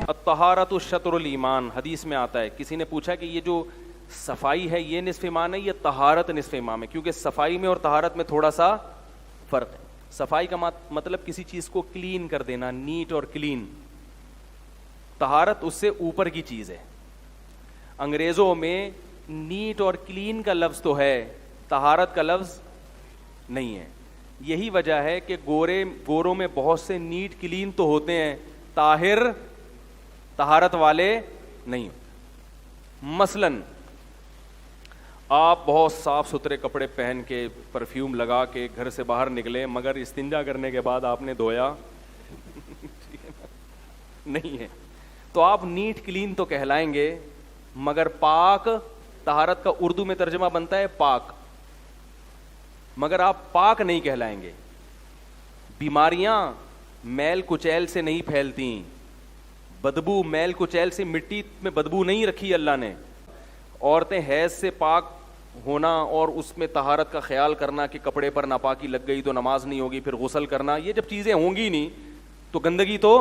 الطہارۃ شطر الایمان، حدیث میں آتا ہے، کسی نے پوچھا کہ یہ جو صفائی ہے یہ نصف ایمان ہے، یہ طہارت نصف ایمان ہے؟ کیونکہ صفائی میں اور طہارت میں تھوڑا سا فرق ہے۔ صفائی کا مطلب کسی چیز کو کلین کر دینا، نیٹ اور کلین۔ طہارت اس سے اوپر کی چیز ہے۔ انگریزوں میں نیٹ اور کلین کا لفظ تو ہے، طہارت کا لفظ نہیں ہے۔ یہی وجہ ہے کہ گوروں میں بہت سے نیٹ کلین تو ہوتے ہیں، طاہر طہارت والے نہیں۔ مثلاً آپ بہت صاف ستھرے کپڑے پہن کے پرفیوم لگا کے گھر سے باہر نکلے، مگر استنجا کرنے کے بعد آپ نے دھویا نہیں ہے، تو آپ نیٹ کلین تو کہلائیں گے، مگر پاک، طہارت کا اردو میں ترجمہ بنتا ہے پاک، مگر آپ پاک نہیں کہلائیں گے۔ بیماریاں میل کچیل سے نہیں پھیلتی، بدبو میل کچیل سے، مٹی میں بدبو نہیں رکھی اللہ نے۔ عورتیں حیض سے پاک ہونا اور اس میں طہارت کا خیال کرنا کہ کپڑے پر ناپاکی لگ گئی تو نماز نہیں ہوگی، پھر غسل کرنا، یہ جب چیزیں ہوں گی نہیں تو گندگی تو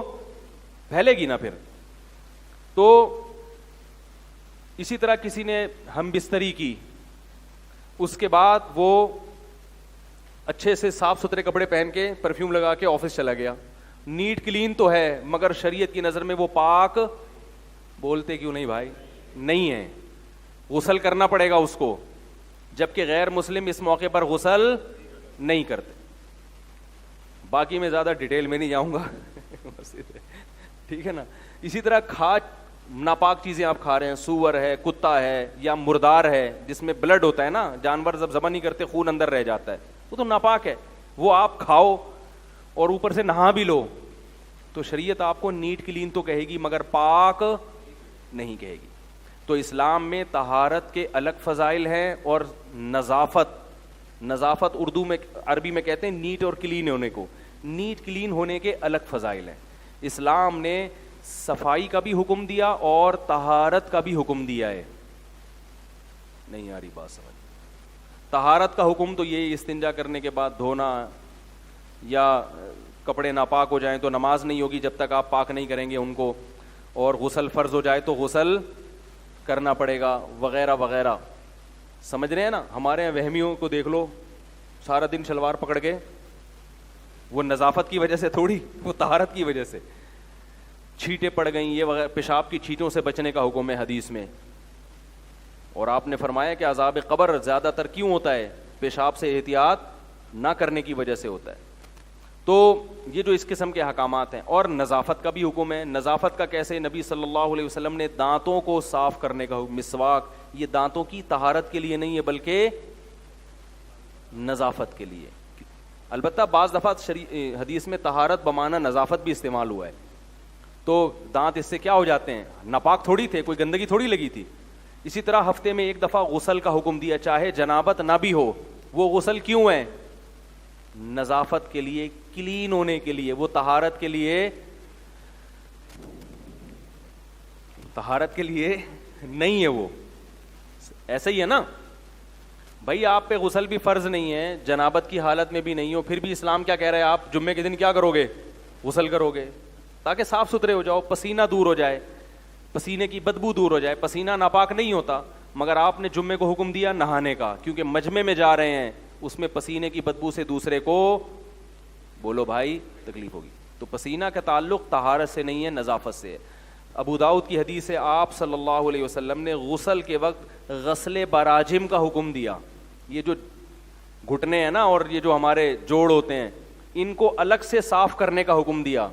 پھیلے گی نا پھر۔ تو اسی طرح کسی نے ہم بستری کی، اس کے بعد وہ اچھے سے صاف ستھرے کپڑے پہن کے پرفیوم لگا کے آفس چلا گیا، نیٹ کلین تو ہے، مگر شریعت کی نظر میں وہ پاک بولتے کیوں نہیں بھائی؟ نہیں ہے، غسل کرنا پڑے گا اس کو، جبکہ غیر مسلم اس موقع پر غسل نہیں کرتے۔ باقی میں زیادہ ڈیٹیل میں نہیں جاؤں گا ٹھیک ہے نا۔ اسی طرح ناپاک چیزیں آپ کھا رہے ہیں، سور ہے، کتا ہے، یا مردار ہے جس میں بلڈ ہوتا ہے نا، جانور جب ذبح نہیں کرتے خون اندر رہ جاتا ہے، وہ تو ناپاک ہے، وہ آپ کھاؤ اور اوپر سے نہا بھی لو تو شریعت آپ کو نیٹ کلین تو کہے گی مگر پاک نہیں کہے گی۔ تو اسلام میں طہارت کے الگ فضائل ہیں، اور نظافت اردو میں، عربی میں کہتے ہیں نیٹ اور کلین ہونے کو، نیٹ کلین ہونے کے الگ فضائل ہیں۔ اسلام نے صفائی کا بھی حکم دیا اور طہارت کا بھی حکم دیا ہے۔ نہیں آ رہی بات سمجھ؟ طہارت کا حکم تو یہ استنجا کرنے کے بعد دھونا، یا کپڑے ناپاک ہو جائیں تو نماز نہیں ہوگی جب تک آپ پاک نہیں کریں گے ان کو، اور غسل فرض ہو جائے تو غسل کرنا پڑے گا، وغیرہ وغیرہ۔ سمجھ رہے ہیں نا؟ ہمارے یہاں وہمیوں کو دیکھ لو، سارا دن شلوار پکڑ کے، وہ نظافت کی وجہ سے تھوڑی، وہ طہارت کی وجہ سے۔ چھینٹیں پڑ گئیں یہ وغیرہ، پیشاب کی چھینٹوں سے بچنے کا حکم ہے حدیث میں، اور آپ نے فرمایا کہ عذاب قبر زیادہ تر کیوں ہوتا ہے؟ پیشاب سے احتیاط نہ کرنے کی وجہ سے ہوتا ہے۔ تو یہ جو اس قسم کے احکامات ہیں، اور نظافت کا بھی حکم ہے۔ نظافت کا کیسے؟ نبی صلی اللہ علیہ وسلم نے دانتوں کو صاف کرنے کا حکم، مسواک، یہ دانتوں کی طہارت کے لیے نہیں ہے بلکہ نظافت کے لیے۔ البتہ بعض دفعہ حدیث میں طہارت بمانا نظافت بھی استعمال ہوا ہے، تو دانت اس سے کیا ہو جاتے ہیں؟ ناپاک تھوڑی تھے، کوئی گندگی تھوڑی لگی تھی۔ اسی طرح ہفتے میں ایک دفعہ غسل کا حکم دیا، چاہے جنابت نہ بھی ہو۔ وہ غسل کیوں ہے؟ نظافت کے لیے، کلین ہونے کے لیے، وہ طہارت کے لیے، طہارت کے لیے نہیں ہے۔ وہ ایسا ہی ہے نا بھائی، آپ پہ غسل بھی فرض نہیں ہے، جنابت کی حالت میں بھی نہیں ہو، پھر بھی اسلام کیا کہہ رہا ہے؟ آپ جمعے کے دن کیا کرو گے؟ غسل کرو گے، تاکہ صاف ستھرے ہو جاؤ، پسینہ دور ہو جائے، پسینے کی بدبو دور ہو جائے۔ پسینہ ناپاک نہیں ہوتا، مگر آپ نے جمعے کو حکم دیا نہانے کا، کیونکہ مجمع میں جا رہے ہیں، اس میں پسینے کی بدبو سے دوسرے کو، بولو بھائی، تکلیف ہوگی۔ تو پسینہ کا تعلق طہارت سے نہیں ہے، نظافت سے ہے۔ ابو داؤد کی حدیث ہے، آپ صلی اللہ علیہ وسلم نے غسل کے وقت غسل براجم کا حکم دیا۔ یہ جو گھٹنے ہیں نا، اور یہ جو ہمارے جوڑ ہوتے ہیں، ان کو الگ سے صاف کرنے کا حکم دیا،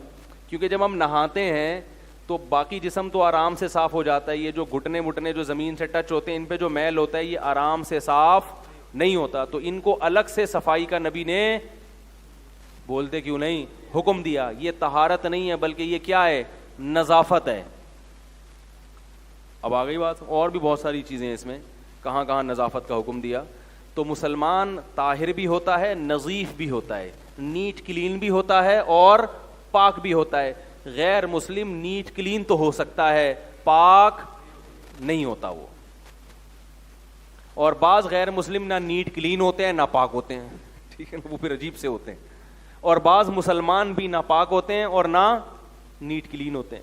کیونکہ جب ہم نہاتے ہیں تو باقی جسم تو آرام سے صاف ہو جاتا ہے، یہ جو گھٹنے مٹنے جو زمین سے ٹچ ہوتے ہیں، ان پہ جو میل ہوتا ہے یہ آرام سے صاف نہیں ہوتا، تو ان کو الگ سے صفائی کا نبی نے، بولتے کیوں نہیں، حکم دیا۔ یہ طہارت نہیں ہے بلکہ یہ کیا ہے؟ نظافت ہے۔ اب آ گئی بات، اور بھی بہت ساری چیزیں اس میں، کہاں کہاں نظافت کا حکم دیا۔ تو مسلمان طاہر بھی ہوتا ہے، نظیف بھی ہوتا ہے، نیٹ کلین بھی ہوتا ہے اور پاک بھی ہوتا ہے۔ غیر مسلم نیٹ کلین تو ہو سکتا ہے، پاک نہیں ہوتا وہ۔ اور بعض غیر مسلم نہ نیٹ کلین ہوتے ہیں نہ پاک ہوتے ہیں، ٹھیک ہے نا، وہ پھر عجیب سے ہوتے ہیں۔ اور بعض مسلمان بھی نہ پاک ہوتے ہیں اور نہ نیٹ کلین ہوتے ہیں۔